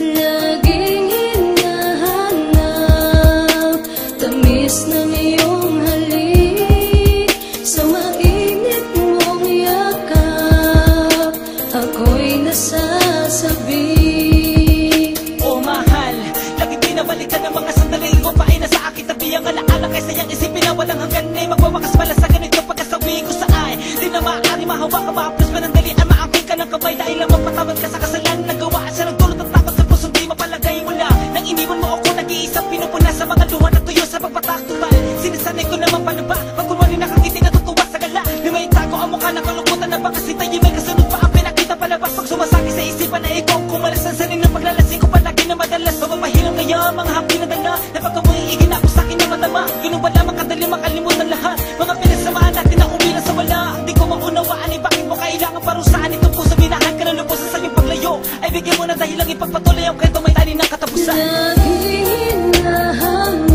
Laging hinahanap tamis ng iyong halik, sa mainit mong yakap ako'y nasasabi. Oh mahal, lagi pinabalikan ng mga sandali ko pa ay nasa aking tabi. Ang alaala kaysa yung isipin na walang hanggan ay magwawakas pala sa ganito pagkasabi ko sa ay. Di na maaari mahawa ka, ma-aplos pa ng dalian, maangkin ka ng kamay dahil lang mapatawad ka sa kasalanan na gawa. Siya nagdulot ang takot sa pusong di mapalagay mula nang iniwan mo ako nag-iisang pinupuna sa mga luha na tuyo sa pagpataktupan. Sinasanay ko naman paano ba pag kunwari nakangiti natutuwa sa gala. Di may tago ang mukha ng kalungkutan na baka sitayin may kasunod pa ang pinakita palabas. Pag sumasakit sa isipan na ikaw kumalas ang sanin ng paglalasing ko palagi na madalas. Mapapahirang ngayon mga hapdi na dala na pagka mo iigin ako sa akin na matama. Ganun ba lamang kadali makalimutan lahat mga pinagsamahan natin na umilang sa wala. Di ko maunawaan ay bakit mo kailangan parusaan itong puso. Binahan ka ng lubusan sa iyong paglayo ay bigyan mo na dahil lang ipagpatuloy ang kwento may tali ng katapusan. Laging hinahanap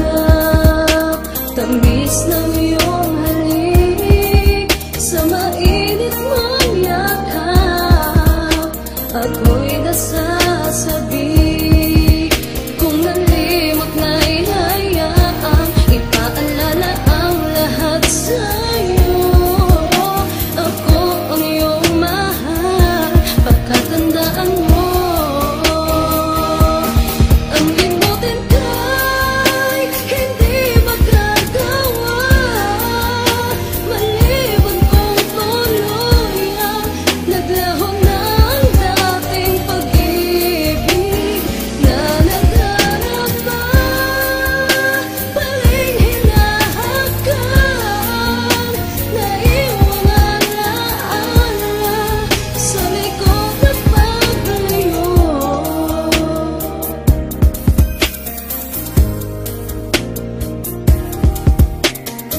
tamis ng iyong halik, sa mainit mong yakap ako'y nasasabi. Kung nalimot na inayaang ipaalala ang lahat sa'yo, ako ang iyong mahal, pagkatandaan mo. Ang limutin ka'y hindi magagawa, maliban kung tuloy ang naglaho ng dating pag-ibig na naghanap pa, paling hinahakan, naiwang alaala sa likod na paglayo.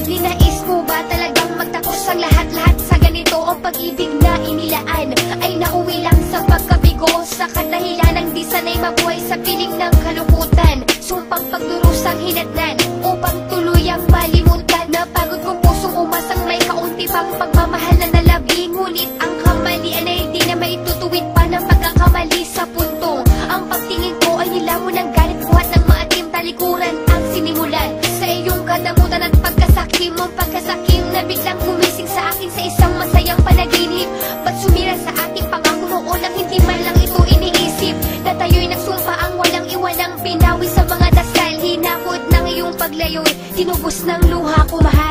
Ninais mo ba talagang magtapos ang lahat-lahat sa ganito? O pag-ibig na inilaan ay nauwi lang sa pagkabigo, sa kadahilan ng di sanay mabuhay sa piling ng kalungkutan. Sumpang pagdurusang hinatnan upang tuluyang malimutan. Napagod kong pusong umasang may kaunti pang pagmamahal na nalabi. Ngunit ang kamalian ay di na maitutuwid pa ng pagkakamali sa puntong ang pagtingin ko ay nilamon ng galit, buhat ng maatim talikuran ang sinimulan. Sa iyong kadamutan at pagkasakim mong pagkasakim na biglang gumising sa akin sa isang masayang panaginip. Ba't sumira sa aking pangako noon nang hindi man lang ito iniisip? Na tayo'y nagsumpa ang walang iwanang pinawi sa mga dasal. Hinakot ng iyong paglayo'y tinubos ng luha ko mahal.